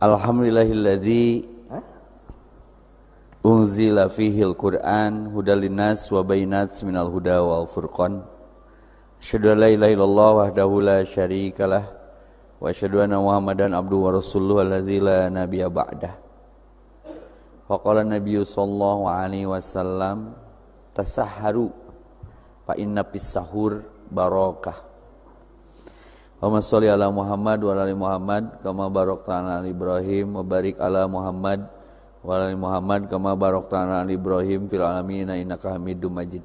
Alhamdulillahilladzi unzila fihil Qur'an hudal linnas wa bayyinatin minal huda wal furqan. Asyhadu an la ilaha illallah wahdahu la syarikalah wa asyhadu anna Muhammadan abduhu wa rasuluhu alladzi la nabiyya ba'dah. Wa qala Nabiyyu sallallahu alaihi wasallam tasahharu fa inna fis sahur barakah. Allahumma sholli ala Muhammad wa ala ali Muhammad kama barakta ala Ibrahim wa barik ala Muhammad wa ala ali Muhammad kama barakta ala Ibrahim fil alamin innaka Hamidum Majid.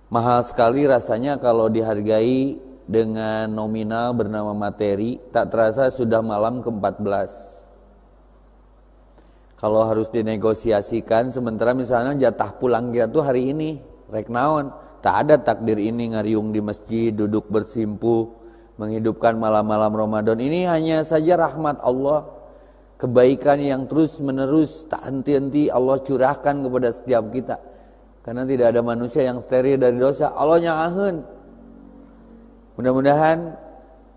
Mahal sekali rasanya kalau dihargai dengan nominal bernama materi, tak terasa sudah malam ke-14. Kalau harus dinegosiasikan sementara misalnya jatah pulang kita tuh hari ini, rek naon. Tak ada takdir ini ngariung di masjid, duduk bersimpuh, menghidupkan malam-malam Ramadan. Ini hanya saja rahmat Allah, kebaikan yang terus menerus, tak henti-henti Allah curahkan kepada setiap kita. Karena tidak ada manusia yang steril dari dosa. Allah nyangaheun. Mudah-mudahan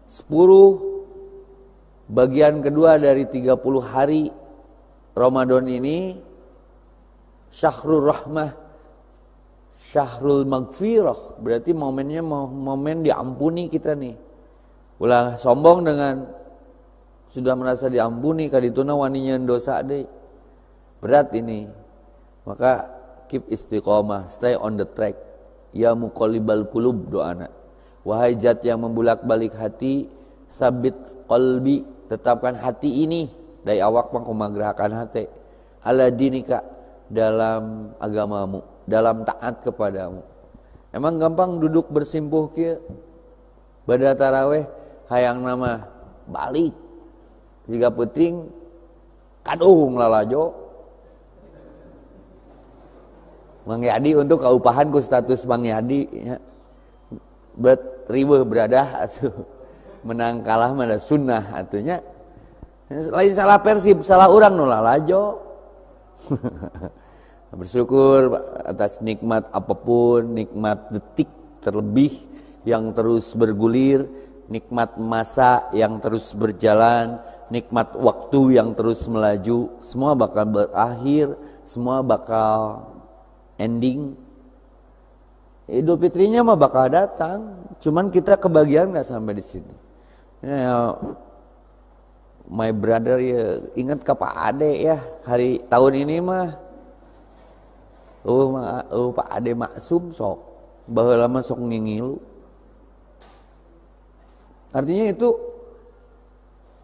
10 bagian kedua dari 30 hari Ramadan ini Syahrul Rahmah, Syahrul Maghfirah, berarti momennya momen diampuni kita nih. Ulah sombong dengan sudah merasa diampuni kadituna waninya dosa deui. Berat ini. Maka keep istiqomah, stay on the track. Ya muqallibal qulub doana. Wahai zat yang membulak-balik hati, sabit qalbi, tetapkan hati ini dari awak mangkoma gerakan hati. Ala dinika, dalam agamamu, dalam taat kepadamu. Emang gampang duduk bersimpuh kieu pada taraweh hayang nama balik jika penting kaduhung lalajo Mang Yadi untuk kaupahan ku status Mang Yadi ya. Bet riweuh beradah atuh menang kalah mah sunnah atunya lain salah persib salah urang nu lalajo. Bersyukur atas nikmat apapun, nikmat detik terlebih yang terus bergulir, nikmat masa yang terus berjalan, nikmat waktu yang terus melaju, semua bakal berakhir, semua bakal ending. Idul Fitrinya mah bakal datang, cuman kita kebagian nggak sampai di situ. Ya, my brother ya, ingat ke Pak Ade ya, hari tahun ini mah Pak Ade maksum sok baheula mah sok ngingilu. Artinya itu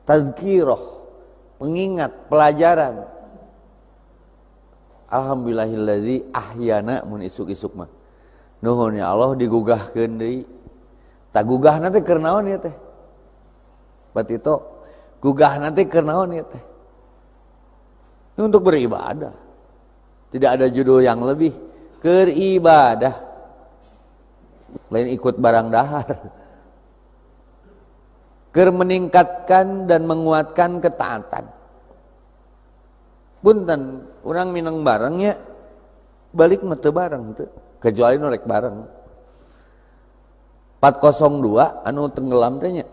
tazkirah, pengingat, pelajaran. Alhamdulillahilladzi ahyana mun isuk-isuk mah. Nuhun ya Allah digugahkeun deui. Tak gugahna teh keur naon ieu teh? Batito gugahna teh keur naon ieu teh? Untuk beribadah. Tidak ada judul yang lebih keribadah. Lain ikut barang dahar. Ker meningkatkan dan menguatkan ketaatan. Punten, urang minang barangnya balik mah teu bareng teu. Kecuali nu rek bareng. 402 anu tenggelam teh nya.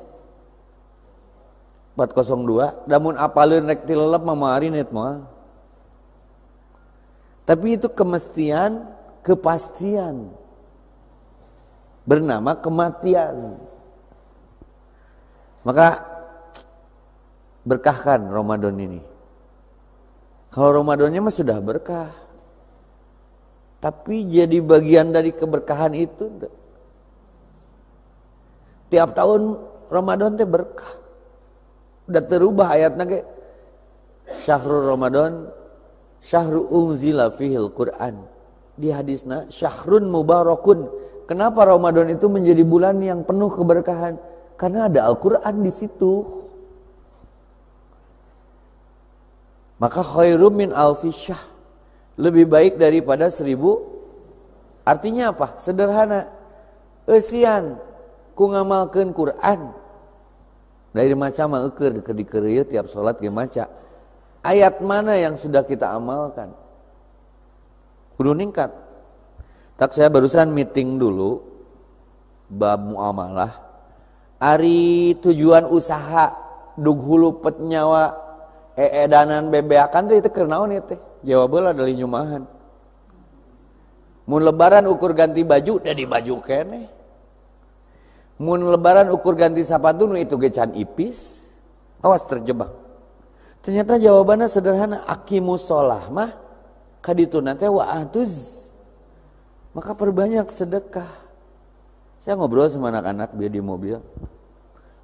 402 lamun apaleun rek tilelep mah moal net moal. Tapi itu kemestian, kepastian. Bernama kematian. Maka berkahkan Ramadan ini. Kalau Ramadannya mah sudah berkah. Tapi jadi bagian dari keberkahan itu. Tiap tahun Ramadan teh berkah. Udah terubah ayatnya kayak Syahrul Ramadan Syahru unzila fihil Qur'an. Di hadisna syahrun mubarakun. Kenapa Ramadan itu menjadi bulan yang penuh keberkahan? Karena ada Al-Qur'an di situ. Maka khairum min alfi syahr. Lebih baik daripada 1000. Artinya apa? Sederhana. Eusian ku ngamalkeun Qur'an. Dari maca mah eukeur dikeur tiap salat ge maca. Ayat mana yang sudah kita amalkan? Kudu ningkat. Tak saya barusan meeting dulu bab muamalah. Ari tujuan usaha dug hulu pet nyawa edanan bebeakan teh itu kernaon ieu teh jawab heula dari nyumahan mun lebaran ukur ganti baju da di baju keneh mun lebaran ukur ganti sepatu nu itu ge can ipis awas terjebak ternyata jawabannya sederhana aqimus sholah mah kadituna teh wa atuz maka perbanyak sedekah. Saya ngobrol sama anak-anak dia di mobil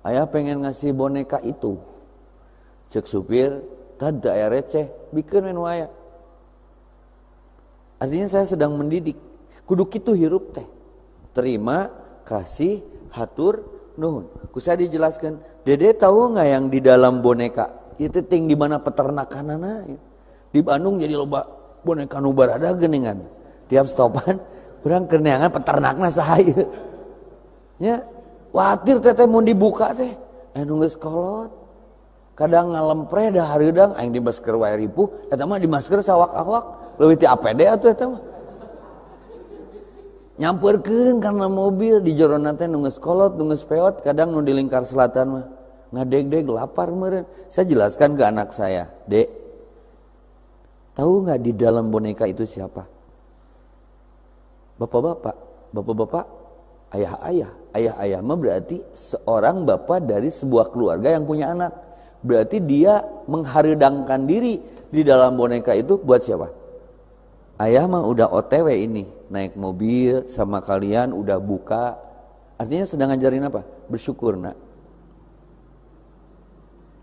ayah pengen ngasih boneka itu cek supir tada aya receh bikin menu aya artinya saya sedang mendidik kudu kitu hirup teh terima kasih hatur nuhun ku saya dijelaskan dede tahu nggak yang di dalam boneka itu ting di mana peternakanana di Bandung jadi loba boneka nu barada geuningan tiap stopan urang keur neangan peternakna saha ieu nya watir teteh mau dibuka teh anu geus kolot kadang ngalempre dah hareudang aing di masker wae ripuh eta mah di masker sawak-awak leuwih ti APD atuh eta mah nyampeurkeun karena mobil di jorona teh nu geus kolot nu geus peot kadang nu di lingkar selatan mah ngadeg-deg lapar meureun saya jelaskan ke anak saya dek tahu enggak di dalam boneka itu siapa bapak-bapak ayah mah berarti seorang bapak dari sebuah keluarga yang punya anak. Berarti dia menghareudangkan diri di dalam boneka itu buat siapa? Ayah mah udah OTW ini, naik mobil sama kalian udah buka. Artinya sedang ngajarin apa? Bersyukur nak.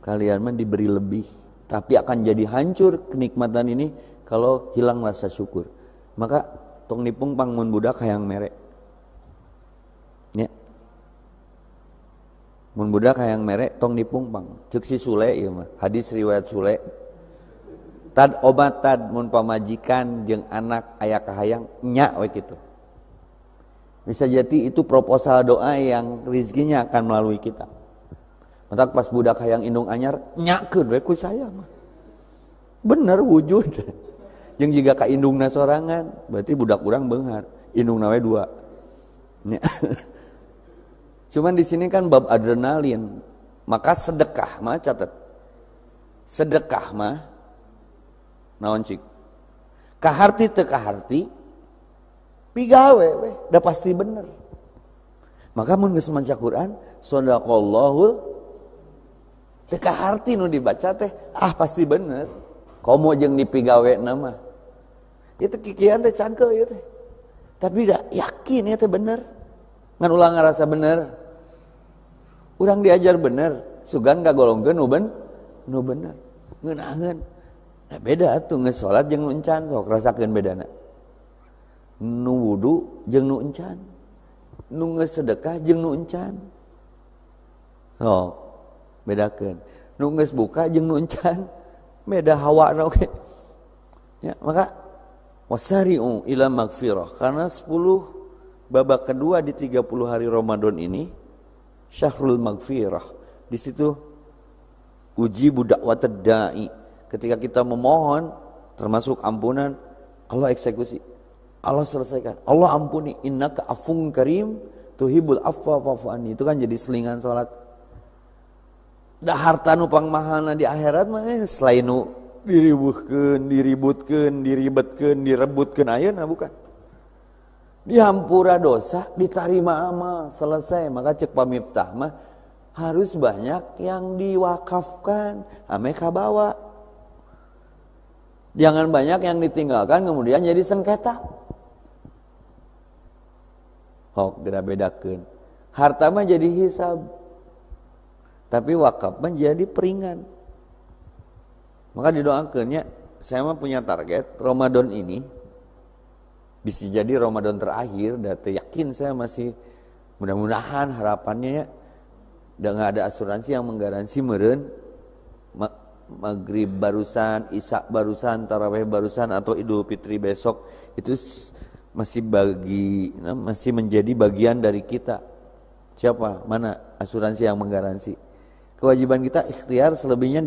Kalian mah diberi lebih, tapi akan jadi hancur kenikmatan ini kalau hilang rasa syukur. Maka tong nipung pang mun budak hayang merek. Ya. Mun budak hayang merek tong dipungpang ceuk si Sule ieu mah hadis riwayat Sule tad obat tad mun pamajikan jeung anak aya kahayang nya we kitu bisa jadi itu proposal doa yang rezekinya akan melalui kita matak pas budak hayang indung anyar nyakeun we ku saya mah bener wujud jeung jiga ka indungna sorangan berarti budak urang beunghar indungna we dua nya cuman di sini kan bab adrenalin, maka sedekah mah catat, sedekah mah, naon cik, kaharti teu kaharti, pigawe weh, dah pasti bener. Maka mun geus maca Quran, shadaqallahul, teu kaharti nu dibaca teh, pasti bener. Komo jeung dipigawe nama, itu kikian teh cangkeu ieu teh, tapi dah yakin ieu teh bener, ngan ulang ngarasa bener. Urang diajar bener, sugan kagolongkeun nu bener. Ngeunaheun. Nah beda atuh geus salat jeung nu encan, sok rasakeun bedana. Nu wudu jeung nu encan. Nu geus sedekah jeung nu encan. Sok bedakeun. Nu geus buka jeung nu encan, beda hawana oge. Ya, maka wasari'u ila magfirah karena 10 babak kedua di 30 hari Ramadan ini Syahrul Maghfirah. Di situ uji budak watad da'i. Ketika kita memohon termasuk ampunan, Allah eksekusi. Allah selesaikan. Allah ampuni. Innaka afun karim tuhibul afwa fa'fu anni. Itu kan jadi selingan salat. Da harta nu pangmahana di akhirat mah selain nu diributkeun, direbutkeun ayeuna bukan. Dihampura dosa, diterima amal, selesai. Maka cek pamiftah mah harus banyak yang diwakafkan, ame kabawa. Jangan banyak yang ditinggalkan kemudian jadi sengketa. Hok geura bedakeun. Harta mah jadi hisab. Tapi wakaf mah jadi peringan. Maka didoakeunnya, saya mah punya target Ramadan ini bisa jadi Ramadan terakhir, dan yakin saya masih mudah-mudahan harapannya ya, udah nggak ada asuransi yang menggaransi meureun maghrib barusan, isya barusan, tarawih barusan atau Idul Fitri besok itu masih menjadi bagian dari kita. Siapa? Mana asuransi yang menggaransi? Kewajiban kita ikhtiar selebihnya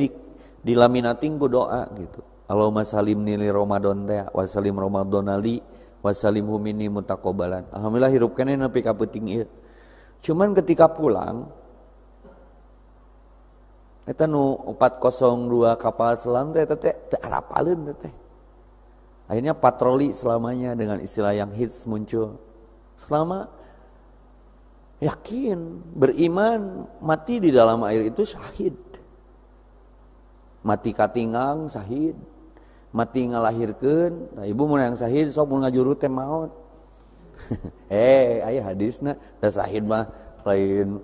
dilaminating ku doa gitu. Allahumma salim nili Ramadan teh wa salim Ramadhanali wasalimhu minni mutaqabbalan. Alhamdulillah hirup keneh nepi ka peuting ieu. Cuman ketika pulang Eta nu 402 kapal selam teh arapaleun teh. Akhirnya patroli selamanya dengan istilah yang hits muncul. Selama yakin, beriman, mati di dalam air itu syahid. Mati katingang syahid. Mati ngalahirkeun, nah ibu mun yang syahid sok mun ngajuru teh maut. Aya hadisna, da syahid mah lain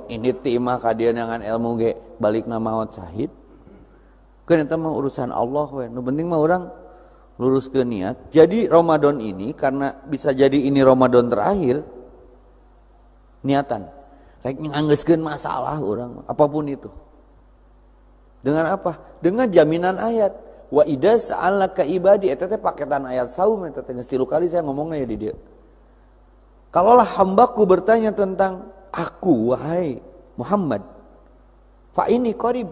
ini timah kadieu dengan ilmu ge balikna maut syahid. Keun eta mah urusan Allah we. Nu penting mah urang luruskeun niat. Jadi Ramadan ini karena bisa jadi ini Ramadan terakhir, niatan rek nganggeuskeun masalah urang apapun itu. Dengan apa? Dengan jaminan ayat. Wa idza sa'alaka ibadi, eta teh paketan ayat saum eta teh geus 3 kali saya ngomongna ya di dieu. Kalaulah hambaku bertanya tentang aku, wahai Muhammad, fa ini qarib,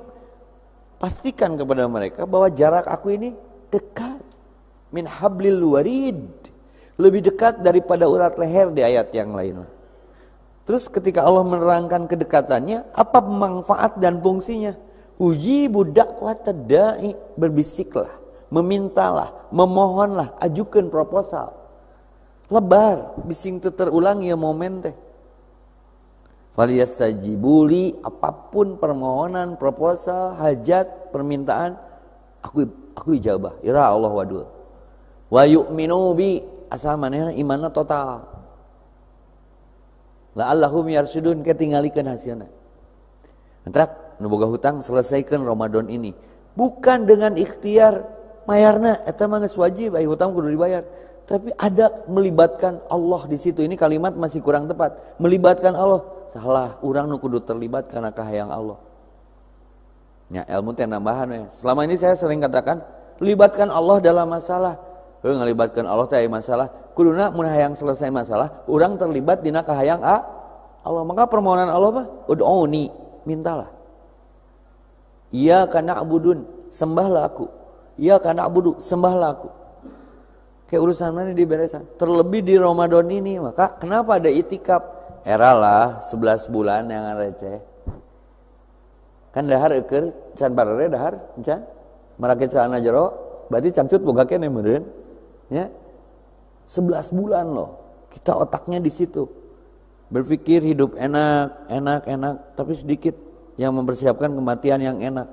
pastikan kepada mereka bahwa jarak aku ini dekat, min hablil warid, lebih dekat daripada urat leher di ayat yang lain. Terus ketika Allah menerangkan kedekatannya, apa manfaat dan fungsinya? Ujibu da'watad da'i, berbisiklah, memintalah, memohonlah, ajukan proposal. Lebar, bising terulang ya momen teh. Faliyastajibuli, apapun permohonan, proposal, hajat, permintaan, aku ijabah. Ira Allah wadul. Wa yu'minu bi, asal manehna imanna total. La'allahum yarsudun, ketinggalikeun hasilna. Entrak nu boga hutang selesaikan Ramadan ini. Bukan dengan ikhtiar mayarna, eta mah geus wajib aya hutang kudu dibayar. Tapi ada melibatkan Allah di situ. Ini kalimat masih kurang tepat. Melibatkan Allah. Salah, urang nu kudu terlibat karena kahayang Allah. Ya, ilmu teh nambahan ya. Selama ini saya sering katakan, libatkan Allah dalam masalah. Ngalibatkan Allah teh aya masalah. Kuduna mun hayang selesai masalah, urang terlibat dina kahayang Allah. Maka permohonan Allah mah ud'uni, mintalah. Iyyaka na'budun, sembahlah aku. Iyyaka na'budu, sembahlah aku. Kayak urusan mana diberesan. Terlebih di Ramadan ini, maka kenapa ada itikaf? Eralah 11 bulan yang receh. Kan dahar eukeur, can barere dahar, can. Marakit celana jero, berarti cangcut boga keneh meureun. Ya. 11 bulan loh. Kita otaknya di situ. Berpikir hidup enak, tapi sedikit yang mempersiapkan kematian yang enak.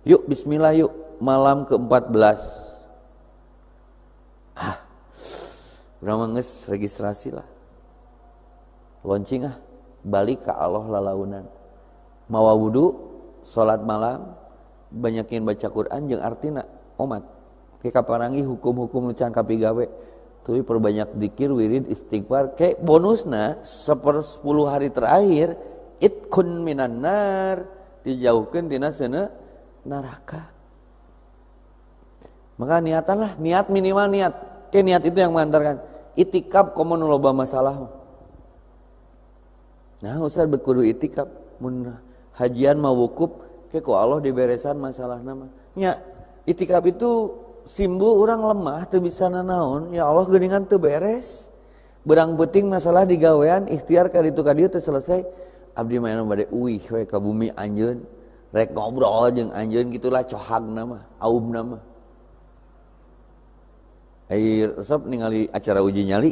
Yuk bismillah yuk, malam ke-14. Udah manges registrasi lah. Launching balik ke Allah lalaunan. Mawa wudu, salat malam, banyakin baca Quran jeung artina omat. Ke kaparangi hukum-hukum nu can kapigawe. Tuluy perbanyak zikir, wirid, istighfar. Kayak bonusna 10 hari terakhir itkun minan nar, dijauhkeun tina seuneu neraka. Maka niatanlah, niat minimal niat. Kayak niat itu yang mengantarkan. Itikaf komo nu loba masalah. Nah, usah berkudu itikaf. Mun hajian mau wukuf, ke ku Allah diberesan masalah nama. Nya, itikaf itu simbol orang lemah teu bisa nanaon, ya Allah geuningan teu beres. Berang penting masalah digawean, ikhtiar ka ditu ka dieu teu selesai. Abdi mah bade uih we ka bumi anjeun, rek ngobrol jeung anjeun gitulah cohagna mah, aumna mah. Resep ningali acara uji nyali.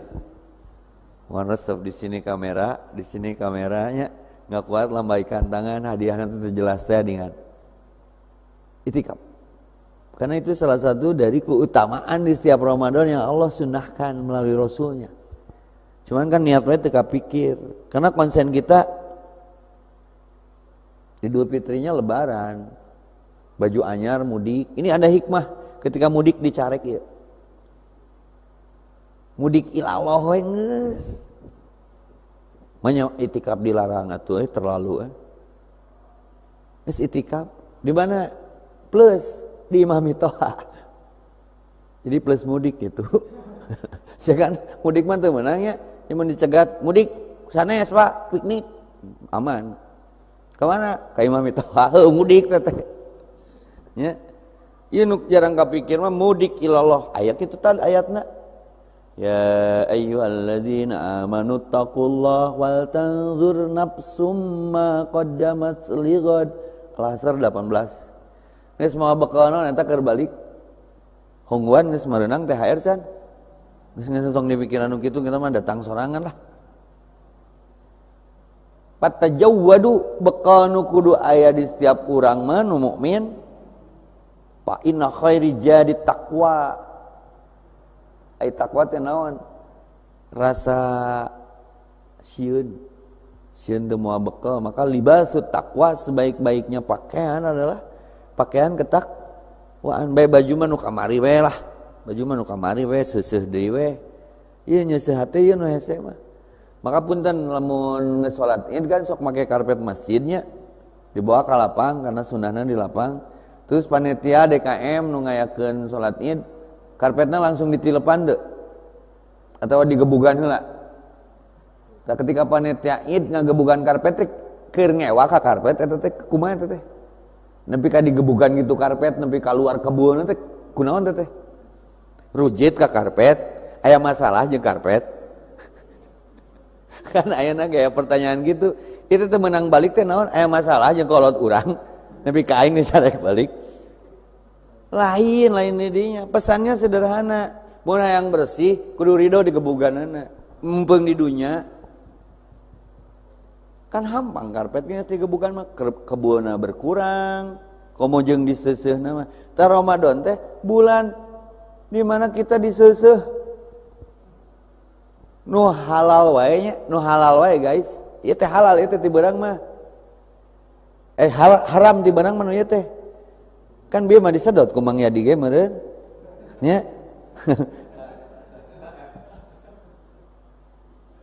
Wan resep di sini kameranya nggak kuat lambaikan tangan, hadiahnya itu jelas teh dengan itikaf. Karena itu salah satu dari keutamaan di setiap Ramadan yang Allah sunnahkan melalui Rasulnya. Cuman kan niatnya teka pikir. Karena konsen kita Idul Fitrinya Lebaran, baju anyar, mudik. Ini ada hikmah ketika mudik dicarek ya. Mudik ilallah we geus. Manya itikaf dilarang atuh terlalu Geus itikaf di mana? Plus di Imam Toha. Jadi plus mudik gitu. Ya kan mudik mah teu meunang ya. Yang dicegat mudik sanes Pak, piknik aman. Ke mana? Ka Imam Toha. Heuh mudik teh. Ya. Ieu nu jarang kapikir mah mudik ilallah. Aya kitu tah ayatna. Ya ayyuhalladzina amanu taqullaha wal tanzur nafsum ma qaddamat lighad. Lasar 18. Geus moal bekal naon eta keur balik. Hongguan geus mareunang THR can. Geus song dipikiran nu kitu kita mah datang sorangan lah. Patajawwadu bekal nu kudu aya di setiap urang mah nu mukmin. Fa inna khairi jadi taqwa. Ai taqwa teh naon? Rasa sieun teu moal bekal, maka libasut taqwa sebaik-baiknya pakaian adalah pakaian ketakwaan. Bae baju mah nu kamari we lah. Baju mah nu kamari we seuseuh deui we. Ieu nya seuhat teh ieu nu hese mah. Maka punten lamun geus salat Id kan sok make karpet masjidnya dibawa ka lapang karena sunahna di lapang. Terus panitia DKM nu ngayakeun salat Id karpetna langsung ditilepan teu atawa digebugan heula. Tah ketika panitia Id ngagebugan karpet teh keur ngewa ka karpet eta teh kumaha eta teh? Nepi ka digebugan gitu karpet nepi ka luar kebun teh kunaon teh? Rujit ka karpet, aya masalah jeung karpet. Kan ayeuna gaya pertanyaan gitu, itu teh menang balik teh naon? Aya masalah jeung kolot urang. Nepi ka aing dicarek balik. Lain di dinya. Pesannya sederhana. Mun hayang bersih kudu ridho digebuganana. Mumpung di dunya kan hampang karpetnya digebugan mah kebunna berkurang. Komo jeung diseuseuhna mah. Tah Ramadan teh bulan di mana kita diseuseuh. Nu halal wae nya, nu halal wae guys. Ieu teh halal ieu teh ti beurang mah. Haram di barang manu ieu teh. Kan bieu mah disedot ku Mang Yadi ge meureun. Nya.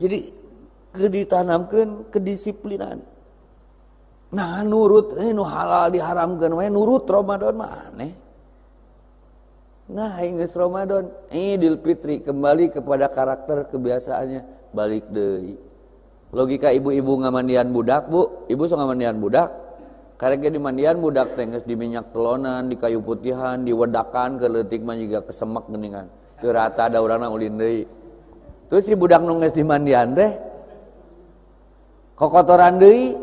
Jadi ditanamkeun kedisiplinan. Nah nurut nu halal diharamkeun we nurut Ramadan mah aneh. Nah geus Ramadan, Idul Fitri kembali kepada karakter kebiasaannya, balik deui. Logika ibu-ibu ngamandian budak, Bu. Ibu sok ngamandian budak. Karek di mandian budak teh geus di minyak telonan, di kayu putihan, diwedakan ke leutik mah jiga kesemek geuningan. Teu rata da urangna ulin deui. Terus si budak nu geus di mandian teh kokotoran deui.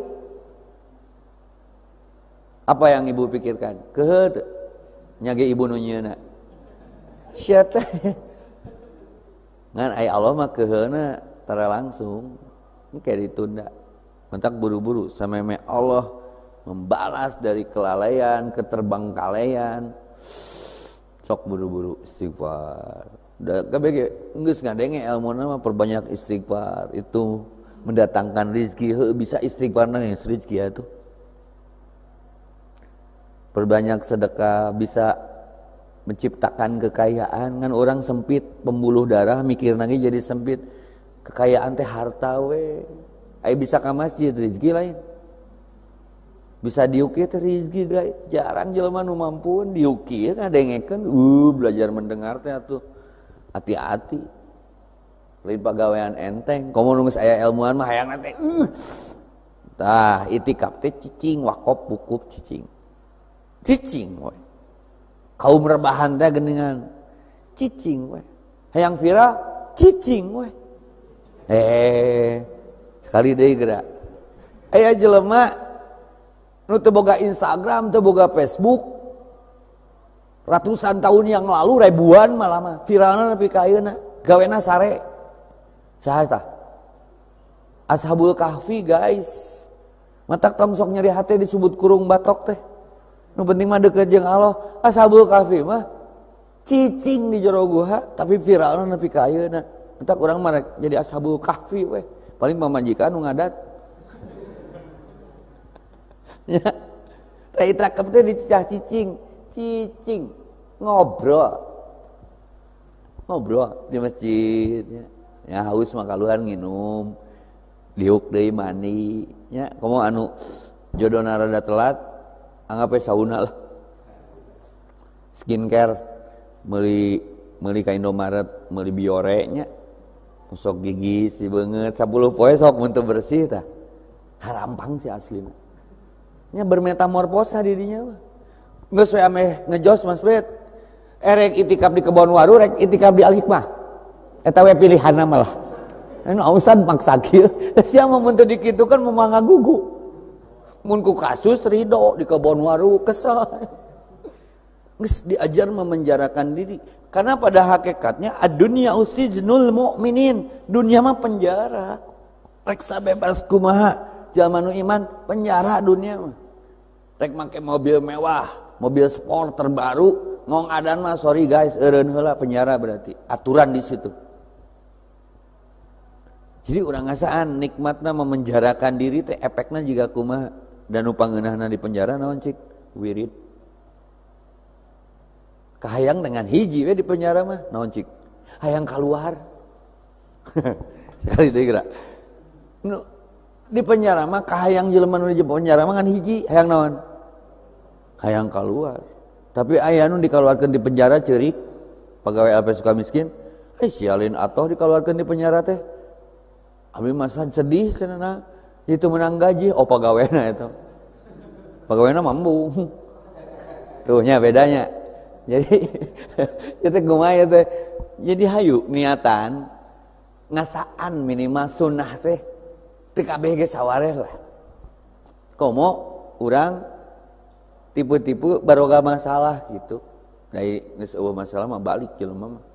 Apa yang ibu pikirkan? Keuheuh teu? Nya ge ibu nu nyieuna. Sia teh. Ngan ai Allah mah keuheuna tara langsung. Ini kayak ditunda. Mentak buru-buru sameme Allah membalas dari kelalaian, keterbengkalaian. Sok buru-buru istighfar. Da kabeh geus ngadenge ilmuna mah perbanyak istighfar. Itu mendatangkan rezeki. Heuh bisa istighfarna geus rezeki atuh. Perbanyak sedekah bisa menciptakan kekayaan. Kan orang sempit pembuluh darah mikir lagi jadi sempit. Kekayaan teh harta we. Aya bisa ka masjid rezeki lain. Bisa diuki teh rezeki guys. Jarang jelema nu mampuan diuki ngadengekeun belajar mendengar teh atuh. Hati-hati. Lain pagawean enteng. Komo nu geus aya ilmuan mah hayang teh. Tah itikaf teh cicing wakop bukuf cicing. Cicing we. Kaum rebahan teh geuningan. Cicing we. Hayang viral cicing we. Sekali deui geura. Aya jelema nu teu boga Instagram, teu boga Facebook. Ratusan tahun yang lalu, ribuan malah mah viralna nepi ka ayeuna. Gawena sare. Saha tah? Ashabul Kahfi guys. Matak tong sok nyeri hate disebut kurung batok teh. Nu penting mah deukeut jeung Allah. Ashabul Kahfi mah cicing di jero guha tapi viralna nepi ka ayeuna. Entak urang mah jadi Ashabul Kahfi we. Paling pamajikan nu ngadat. Ya. Teh itakep teh dicicah cicing. Cicing ngobrol di masjid ya. Ya haus mah kaluhan nginum. Diuk deui mandi nya. Komo anu jodona rada telat anggap we sauna lah. Skincare meuli ka Indomaret, meuli Biore nya. Usok gigi si beungeut 10 poe sok mun teu bersih tah. Harampang si aslina. Nya bermetamorfosa di dinya mah. Geus we ameh ngejos Mas Bet. Rek itikaf di Kebon Waru, rek itikaf di Al Hikmah. Eta we pilihanna malah. Anu Ustad maksa kieu. Sia mah mun teu dikitukeun mah ngagugu. Mun ku kasus ridho di kebon waru kesel. Geus diajar memenjarakan diri. Karena pada hakikatnya ad-dunya usijnul mu'minin. Dunia mah penjara. Reksa bebas kumaha. Jalma nu iman penjara dunia mah. Rek make mobil mewah, mobil sport terbaru, ngong adan mah sorry guys, eureun heula penjara berarti. Aturan di situ. Jadi urang ngasaan nikmatna memenjarakan diri teh efekna jiga kumaha. Dan nu pangeunahna di penjara naon cik? Wirid. Kahayang dengan hiji we di penjara mah naon cik? Hayang keluar. Sekali deui geura. Di penjara mah kahayang jelema nu di penjara mah kan hiji, hayang naon? Hayang keluar. Tapi aya nu dikaluarkeun di penjara ceurik pegawai LP Sukamiskin, sialin atoh dikaluarkeun di penjara teh. Abi mah sedih cenah. Itu menang gaji, pegawena eta. Pegawena mambung. Tuh nya bedanya. Jadi kita kumaha teh. Jadi hayu niatan ngasaan minimal sunnah teh teu kabeh ge sawareh lah. Komo urang tipe-tipe baroga masalah gitu. Dari geus eueuh masalah mah balik jelema mah.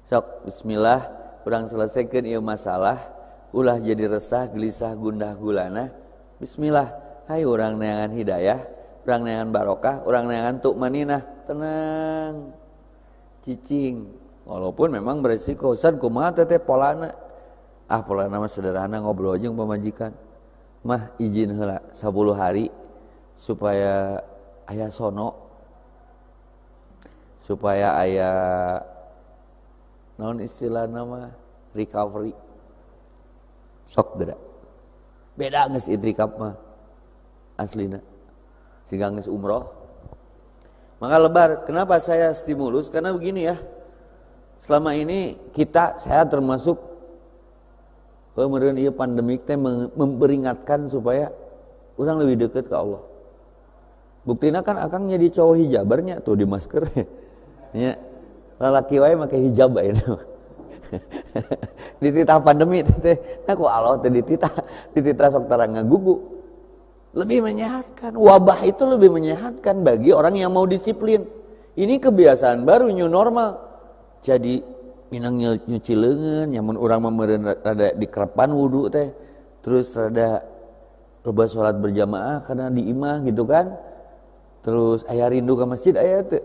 Sok bismillah urang selesaikeun ieu masalah, ulah jadi resah, gelisah, gundah gulana. Bismillah, hai urang neangan hidayah, urang neangan barokah, urang neangan tu'maninah, tenang. Cicing. Walaupun memang beresiko, san kumaha teh polana. Polana mah sederhana ngobrol jeung pamajikan. Mah izin heula 10 hari supaya aya sono, supaya aya naon istilahna mah recovery. Sok geura. Beda geus itikaf mah aslina. Siga geus umroh. Maka lebar, kenapa saya stimulus? Karena begini ya. Selama ini saya termasuk meureun ieu pandemik teh memperingatkan supaya urang lebih dekat ke Allah. Buktina kan akang jadi cowok hijabarnya tuh di masker. Nya lalaki wae make hijab bae. Di titah pandemi teh nah ku Allah teh di titah sok tarang ngagugu. Lebih menyehatkan, wabah itu lebih menyehatkan bagi orang yang mau disiplin. Ini kebiasaan baru new normal. Jadi minang nyuci leungeun, nyamun urang mah meureun rada dikerepan wudu teh. Terus rada loba salat berjamaah karena di imah gitu kan. Terus aya rindu ke masjid aya teu.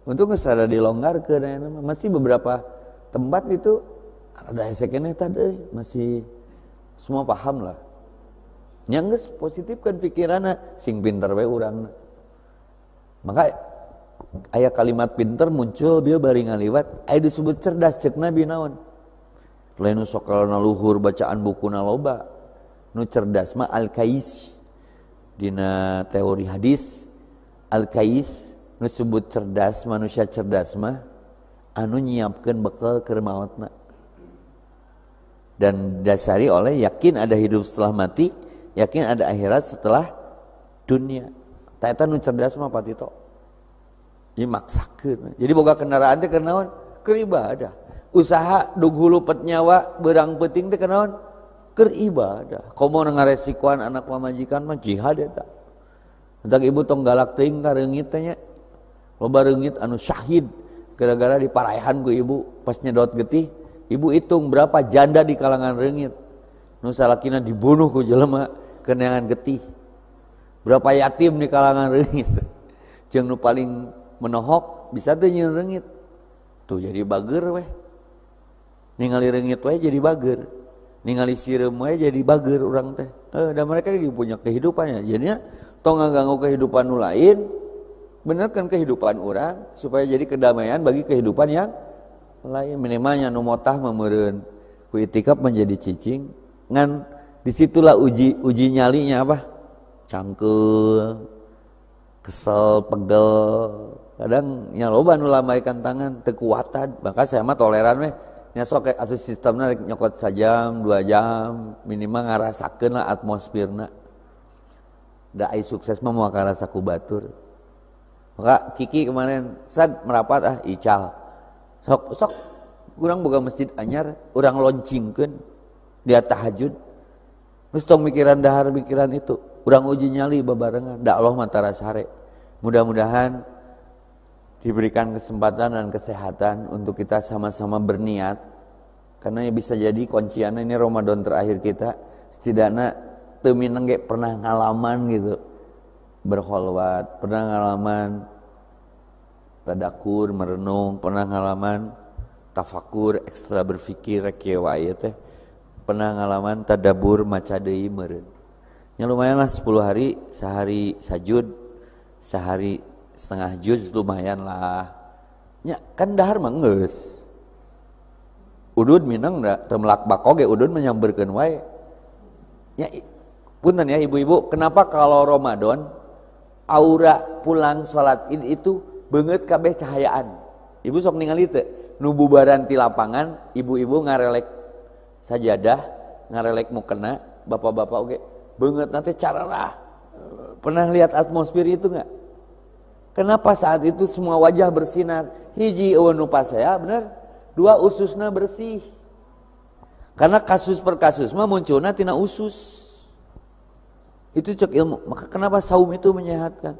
Untuk geus rada dilonggarkeun aya mah. Masih beberapa tempat itu rada hese keneh tadi masih semua paham lah. Nya geus positifkan pikiranna sing pinter we urangna. Maka aya kalimat pinter muncul bieu bari ngaliwat aya disebut cerdas ceuk Nabi naon? Lain nu sokalna luhur bacaan bukuna loba. Nu cerdas mah al-kais. Dina teori hadis al-kais nu disebut cerdas, manusia cerdas mah anu nyiapkeun bekal keur maotna. Dan dasari oleh yakin ada hidup setelah mati, yakin ada akhirat setelah dunia. Ta eta nu cerdas mah patito. Ieu maksakeun. Jadi boga kendaraan teh keur naon? Keur ibadah. Usaha dug hulu pet nyawa beurang peuting teh keur naon? Keur ibadah. Komo ngaresikoan anak pamajikan mah jihad eta. Entak ibu tong galak teuing ka reungit teh nya. Loba reungit anu syahid gara-gara diparaehan ku ibu pas nyedot getih. Ibu hitung berapa janda di kalangan reungit. Nu salakina dibunuh ku jelema keneangan getih. Berapa yatim di kalangan reungit. Jeung nu paling menohok bisa teu nyieun reungit. Tuh jadi bager weh. Ningali reungit we jadi bager. Ningali sireum we jadi bager urang teh. Dan mereka lagi punya kehidupannya. Jadinya tong ngaganggu kehidupan nu lain, benerkan kehidupan orang supaya jadi kedamaian bagi kehidupan yang lain. Minimalnya nu motah memeureun ku itikaf menjadi cicing. Ngan disitulah uji nyalinya apa? Cangkeul, kesel, pegel. Kadang nya loba nu lambaikan tangan teu kuatan. Maka saya mah toleran we. Nya sok atuh sistemna nyokot sajam, 2 jam, minimal ngarasakeun lah atmosferna. Da ai sukses mah moal karasa ku batur. Maka Kiki kemarin sad merapat ical. Sok urang boga masjid anyar, urang loncingkeun dia tahajud. Geus tong mikiran dahar pikiran itu. Urang uji nyali babarengan. Da Allah matara sare. Mudah-mudahan diberikan kesempatan dan kesehatan untuk kita sama-sama berniat. Karena bisa jadi kunciannya ini Ramadan terakhir kita. Setidaknya teu mineng ge pernah ngalaman gitu. Berkholwat, pernah ngalaman tadakur, merenung, pernah ngalaman tafakur, ekstra berpikir rek kieu wae teh. Pernah ngalaman tadabur maca deui meureun. Ya lumayan lah 10 hari, sehari sajud, sehari setengah juz lumayan lah. Ya kan dahar mah geus. Udud minang da teu melak bako ge udud menyamberkeun wae. Ya punten ya ibu-ibu, kenapa kalau Ramadan aura pulang salat Id itu beungeut kabeh cahayaan. Ibu sok ningali teu nu bubaran ti lapangan, ibu-ibu ngarelek sajadah, ngarelek mukena, bapak-bapak oke beungeut nanti cararah. Pernah lihat atmosfer itu enggak? Kenapa saat itu semua wajah bersinar? Hiji eueun nu pasea bener, dua ususna bersih. Karena kasus per kasus mah munculna tina usus. Itu cek ilmu. Maka kenapa saum itu menyehatkan?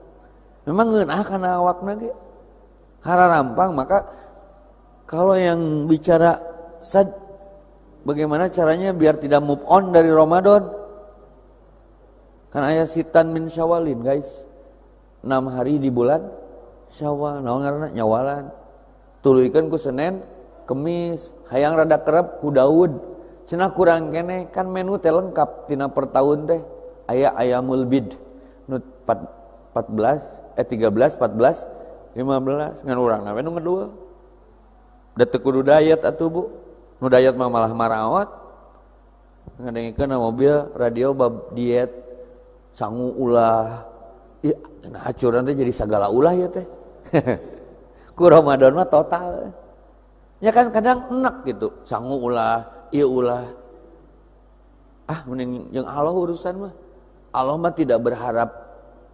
Memang ngeunah kana awakna ge. Hararampang, maka kalau yang bicara bagaimana caranya biar tidak move on dari Ramadan? Kan aya sitan min syawalin guys. 6 hari di bulan Syawal, naon ngaranna nyawalan. Tuluikeun ku Senin, Kemis, hayang rada kerep ku Daud. Cenah kurang kene kan menu teh lengkap tina per tahun teh. Aya ayamul bid nu 13, 13, 14, 15 ngan urangna we nu ngedua. Da teu kudu diet atuh Bu. Nu diet mah malah marawat. Ngadengikeun mobil, radio bab diet sangu ulah. Iya, nah hacuran teh jadi sagala ulah ya teh. Ku Ramadan mah total. Ya kan kadang enak gitu, sangu ulah, ieu ulah. Ah mending jeung Allah urusan mah. Allah mah tidak berharap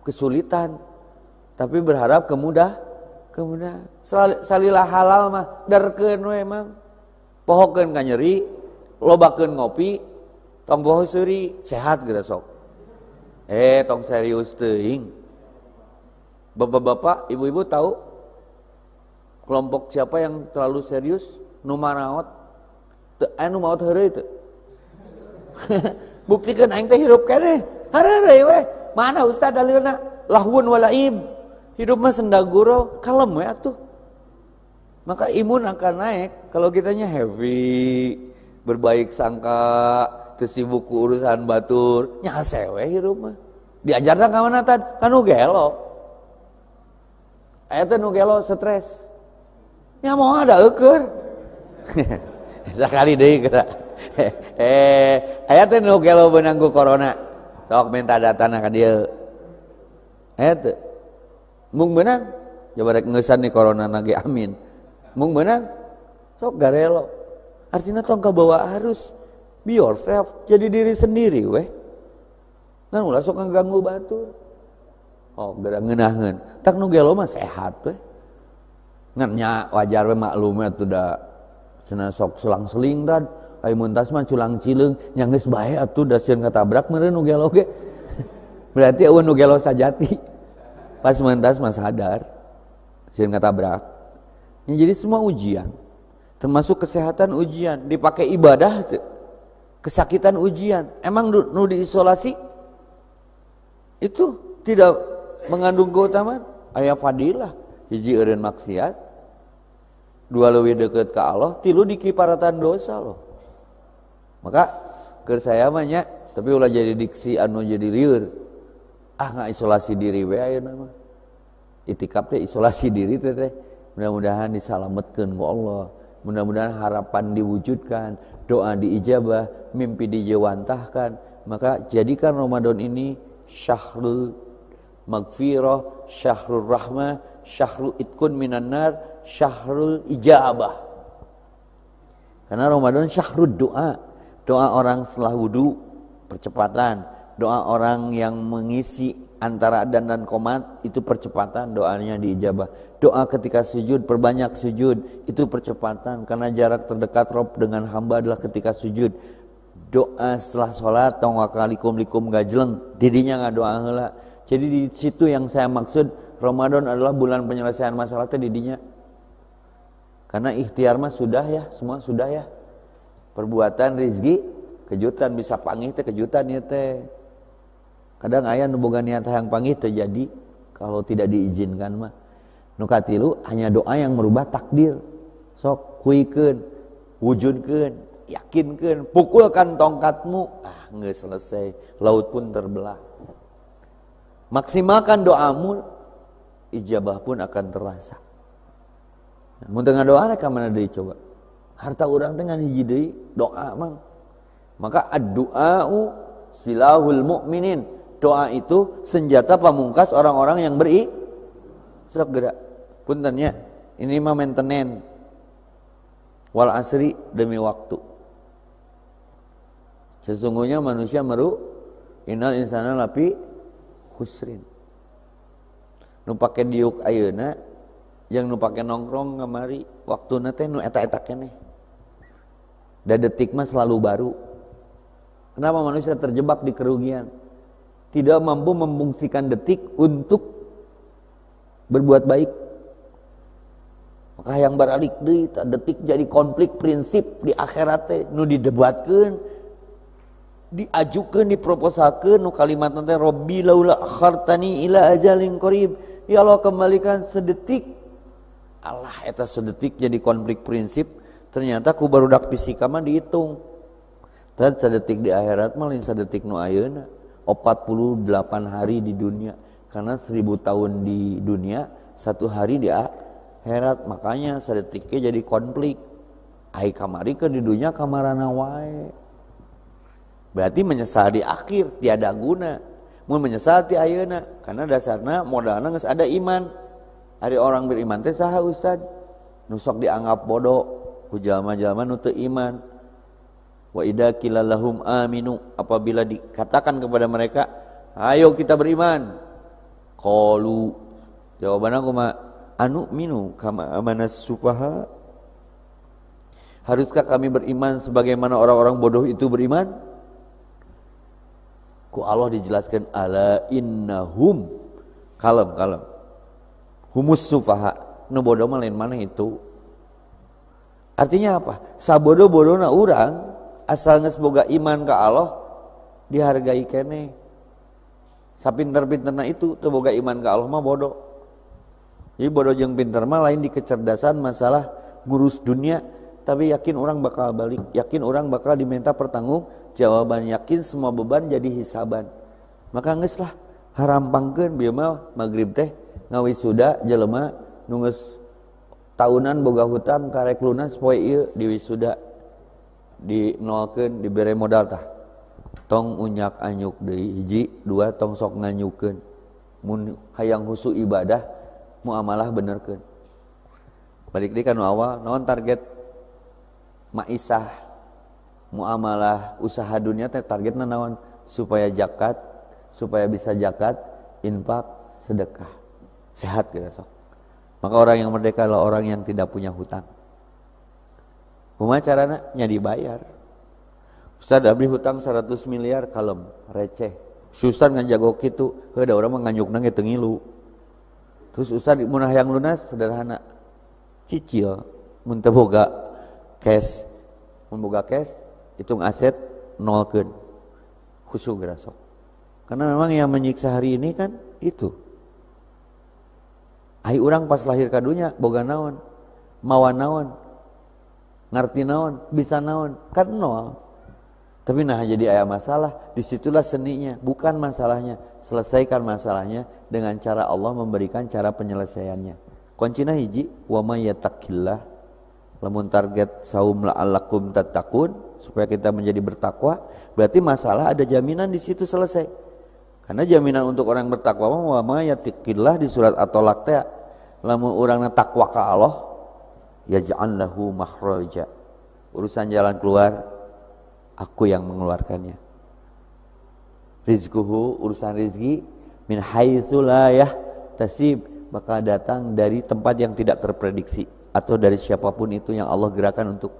kesulitan, tapi berharap kemudahan. Salilah halal mah darkeun we emang. Pohokeun ka nyeri, lobakeun ngopi, tong poho seuri, sehat geura sok. Tong serius teuing. Bapak-bapak, ibu-ibu tahu kelompok siapa yang terlalu serius? Nu maraot. Teu anu maot heureuy teu. Buktikeun aing teh hirup keneh. Hareureuy we. Mana ustaz dalilna? Lahwun walaib. Hidup mah sendaguro, kalem we atuh. Maka imun akan naik kalau kitanya heavy, berbaik sangka, teu sibuk ku urusan batur, nya sewe hirup mah. Diajarna ka mana tad? Ka nu gelo. Eta nu gelo stres. Nya moal ada eukeur. Sakali deui geura. Aya teh nu gelo beunang ku corona. Sok minta datana ka dieu. Eta. Mung beunang, coba rek ngeusan nih corona nage amin. Mung beunang, sok garelo. Artinya tong kabawa arus. Be yourself, jadi diri sendiri weh. Kan ulah sok ngaganggu batur. Oh, geura ngeunaheun. Tak nu gelo mah sehat weh. Ngan nya wajar we maklum atuh da cenah sok selang-seling dan ai mun tas mah culang cileung nya geus bae atuh da sieun katabrak meureun nu gelo ge. Berarti eueun nu gelo sajati. Pas mentas mah sadar. Sieun katabrak. Ya, jadi semua ujian. Termasuk kesehatan ujian, dipakai ibadah tuh. Kesakitan ujian. Emang nu diisolasi itu tidak mengandung keutamaan? Aya fadilah. Hiji eureun maksiat, dua leuwih deukeut ka Allah, tilu dikiparatan dosa loh. Maka keur saya mah nya, tapi ulah jadi diksi anu jadi lieur. Ah isolasi diri we ayeuna mah. Itikaf teh isolasi diri teh. Mudah-mudahan disalametkeun ku Allah. Mudah-mudahan harapan diwujudkan, doa diijabah, mimpi dijewantahkan. Maka jadikan Ramadan ini syahrul magfirah, syahrul rahmah, syahrul itkun minan nar, syahrul ijabah. Karena Ramadan syahrul doa. Doa orang setelah wudu percepatan. Doa orang yang mengisi antara adzan dan qomat itu percepatan doanya diijabah. Doa ketika sujud, perbanyak sujud, itu percepatan karena jarak terdekat Rob dengan hamba adalah ketika sujud. doa setelah sholat tong wakalikum likum gajleng didinya ngadoa heula. Jadi di situ yang saya maksud Ramadan adalah bulan penyelesaian masalah teh didinya. Karena ikhtiar mah sudah ya, semua sudah ya. Perbuatan rezeki kejutan bisa panggih teh kejutan ya teh. Kadang aya nu boga niat hayang panggih teh jadi kalau tidak diizinkan mah. Nu katilu hanya doa yang merubah takdir. Sok kuikeun, wujudkeun, yakinkeun, pukulkan tongkatmu, geus selesai, laut pun terbelah. Maksimalkan doamu, ijabah pun akan terasa. Mun teu ngadoa ka mana deui coba? Harta urang teh ngan hiji deui doa mang. Maka ad-du'a'u silahul mu'minin. Doa itu senjata pamungkas orang-orang yang sok gerak. Punten nya, ini mah maintenance. Wal asri demi waktu. Sesungguhnya manusia meru innal insana lafi khusrin. Nu pake diuk ayeuna yang nu pake nongkrong kamari waktuna teh nu eta-eta keneh. Da detik mah selalu baru. Kenapa manusia terjebak di kerugian? Tidak mampu memfungsikan detik untuk berbuat baik. Maka yang baralik deui detik jadi konflik prinsip di akhirat teh nu didebatkeun, diajukeun, diproposalkeun nu kalimat teh Rabbi laula akhartani ila ajalin qarib. Ya Allah kembalikan sedetik. Allah eta sedetik jadi konflik prinsip. Ternyata ku barudak fisika mah dihitung. Dan sedetik di akhirat mah lain sedetik nu ayeuna. 48 hari di dunia. Karena 1000 tahun di dunia, 1 hari di akhirat. Makanya sedetiknya jadi konflik. Ai kamari ke di dunia kamarana wae. Berarti menyesal di akhir tiada guna. Mun menyesal ti ayeuna karena dasarna modalna geus ada iman. Ari orang beriman teh saha Ustad? Nu sok dianggap bodoh ku jalma-jalma nu teu iman. Wa idza qila lahum aminu, apabila dikatakan kepada mereka, ayo kita beriman. Qalu, jawabanna kumaha? Anu minu kama amanas sufaha. Haruskah kami beriman sebagaimana orang-orang bodoh itu beriman? Ku Allah dijelaskan ala innahum kalem humus sufaha, nu bodoh mah lain mana itu. Artinya apa? Sabodoh-bodohna urang asal geus boga iman ka Allah dihargai keneh. Sapinter-pinterna itu teu boga iman ka Allah mah bodoh. Jadi bodoh jeung pinter mah lain di kecerdasan masalah ngurus dunia, tapi yakin orang bakal balik, yakin orang bakal diminta pertanggungjawaban, yakin semua beban jadi hisaban. Maka geus lah harampangkeun bieu mah magrib teh ngawisuda jelema nu geus tahunan boga hutang karek lunas poe ieu diwisuda dinolkeun dibere modal tah. Tong unyak anyuk deui hiji, dua tong sok nganyukeun. Mun hayang husu ibadah muamalah benerkeun. Balik deui kana awal, naon target maisah muamalah usaha dunia teh targetna naon? Supaya zakat, supaya bisa zakat, infak, sedekah. Sehat kira sok. Maka orang yang merdeka adalah orang yang tidak punya hutang. Kumaha carana? Nya dibayar. Ustaz abdi hutang 100 miliar kalem, receh. Ustaz ngan jago kitu, heuh da urang mah nganyukna ge teu ngilu. Terus Ustaz mun hayang lunas sederhana. Cicil mun teu boga cash. Mun boga cash, hitung aset nolkeun. Khusyuk geura sok. Karena memang yang menyiksa hari ini kan itu. Ai urang pas lahir ka dunya boga naon? Mawa naon? Ngarti naon? Bisa naon? Kan nol. Tapi nah jadi aya masalah, disitulah seninya. Bukan masalahnya, selesaikan masalahnya dengan cara Allah memberikan cara penyelesaiannya. Kuncina hiji, wa may yattaqillah. Lamun target saum la'allakum tattaqun, supaya kita menjadi bertakwa, berarti masalah ada jaminan di situ selesai. Karena jaminan untuk orang bertakwa wa may yattaqillah di surat At-Tolaq teh lamun urangna takwa ka Allah, yaj'al lahu makhraja. Urusan jalan keluar aku yang mengeluarkannya. Rizquhu, urusan rizki, min haitsu la yahtasib, bakal datang dari tempat yang tidak terprediksi atau dari siapapun itu yang Allah gerakan untuk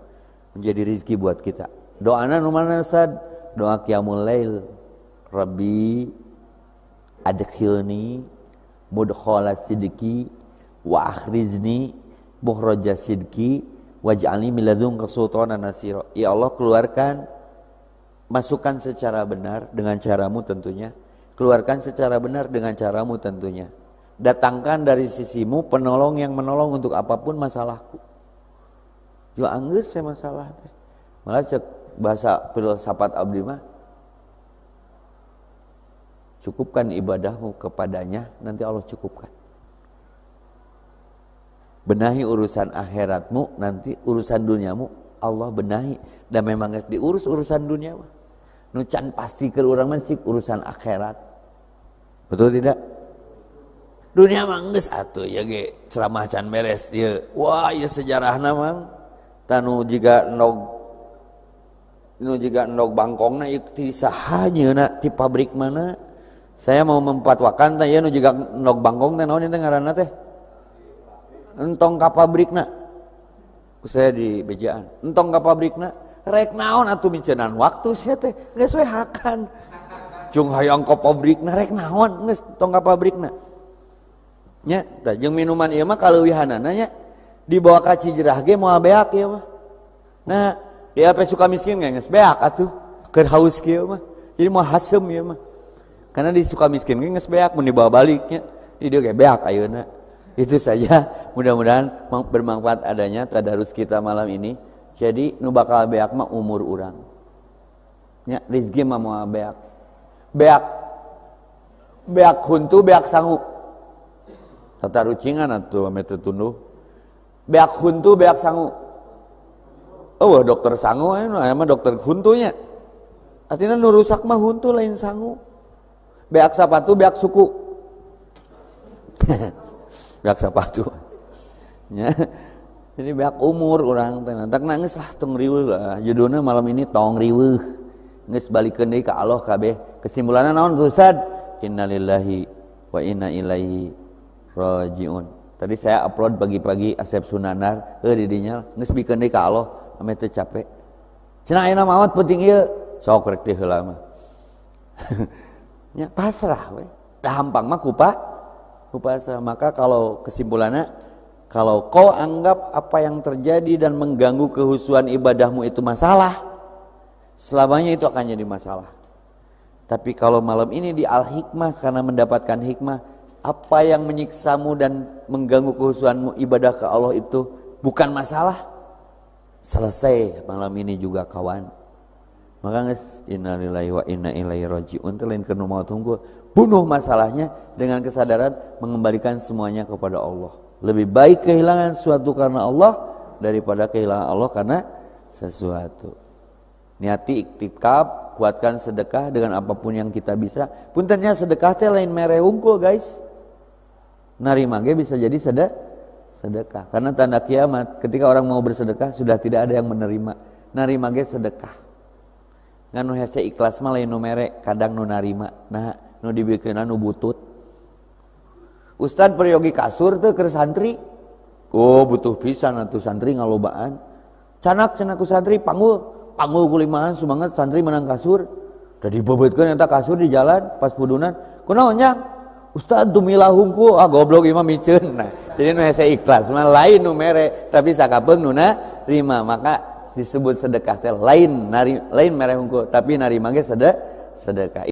menjadi rizki buat kita. Doana nu mana Ustaz? Doa qiyamul lail. Rabbi adkhilni mudkhala sidqi wa akhrizni mukhraja sidqi waj'alni min ladunka sultanan nasira. Ya Allah, keluarkan, masukkan secara benar dengan caramu tentunya. Keluarkan secara benar dengan caramu tentunya. Datangkan dari sisimu penolong yang menolong untuk apapun masalahku. Yo anggeus saya masalah teh. Malah cek bahasa filsafat abdi mah, cukupkan ibadahmu kepadanya, nanti Allah cukupkan. Benahi urusan akhiratmu, nanti urusan duniamu Allah benahi. Dan memang harus diurus urusan dunia mah. Nu can pasti ke urang mencik urusan akhirat. Betul tidak? Dunia mah geus atuh ya ge ceramah can beres ieu. Wah, ieu sejarahna mah tanu jiga endog bangkongna ieu ti saha nyeuna ti pabrik mana? Saya mau memfatwakan teh ieu nu jiga endog bangkong teh naon teh ngaranna teh? Entong ka pabrikna. Saya di bejaan. Entong ka pabrikna, rek naon atuh micenan waktu sia teh geus we hakan. Cung hayang ka pabrikna rek naon geus entong ka pabrikna. Nya, tah jeung minuman ieu mah kaleuwihanana nya dibawa ka Cijerah ge moal beak ieu mah. Nah, dia apa suka miskin geus beak atuh keur haus kieu mah. Jadi moal hasem ieu mah. Karena di suka miskin geus beak mun dibawa baliknya. Di dieu ge beak ayeuna. Itu saja, mudah-mudahan bermanfaat adanya tadarus kita malam ini. Jadi nu bakal beak mah umur urang. Nya rezeki mah moal beak. Beak huntu, beak sangu. Tata rucingan atuh ame teu tunduh. Beak huntu, beak sangu. Oh, dokter sangu aya mah dokter huntunya. Artinya nu rusak mah huntu lain sangu. Beak sapatu, beak suku. Beak sepatu ya. Jadi beak umur orang teh tak nangis lah tong riweuh lah judulna malam ini tong riweuh geus balikeun deui ka Allah kabeh. Kesimpulanna naon Ustaz? Innalillahi wa inna ilaihi rajiun. Tadi saya upload pagi-pagi Asep Sunanar di dinya geus bikeun deui ka Allah ame teu capek. Cenah ayeuna maot penting ieu sok rek teh heula mah. Nya pasrah we. Da hampang mah kupasa. Maka kalau kesimpulannya, kalau kau anggap apa yang terjadi dan mengganggu kehusuan ibadahmu itu masalah, selamanya itu akan jadi masalah. Tapi kalau malam ini di Al-Hikmah karena mendapatkan hikmah, apa yang menyiksamu dan mengganggu kehusuanmu ibadah ke Allah itu bukan masalah, selesai malam ini juga kawan. Maka guys, innalillahi wa inna ilaihi rajiun teh lain keur mau tunggu bunuh masalahnya dengan kesadaran mengembalikan semuanya kepada Allah. Lebih baik kehilangan sesuatu karena Allah daripada kehilangan Allah karena sesuatu. Niati iktikaf, kuatkan sedekah dengan apapun yang kita bisa. Puntennya sedekah teh lain mere hungkul guys. Narima ge bisa jadi sedekah. Karena tanda kiamat ketika orang mau bersedekah sudah tidak ada yang menerima. Narima ge sedekah. Nganu hese ikhlas mah lain nu mere, kadang nu narima. Nah, nu dibikeunna nu butut. Ustad peryogi kasur teh keur santri. Oh, butuh pisan atuh santri ngalobaan. Canak ku santri panggul kulimahan sumanget santri menang kasur. Da dibebeutkeun eta kasur di jalan pas pudunan. Kunaon nya? Ustad tumilah hungkul. Ah goblok ieu mah miceun. Nah, jadi nu hese ikhlas mah lain nu mere, tapi sakapeung nu narima. Maka disebut sedekah teh lain mere hungkul, tapi narima ge sedekah.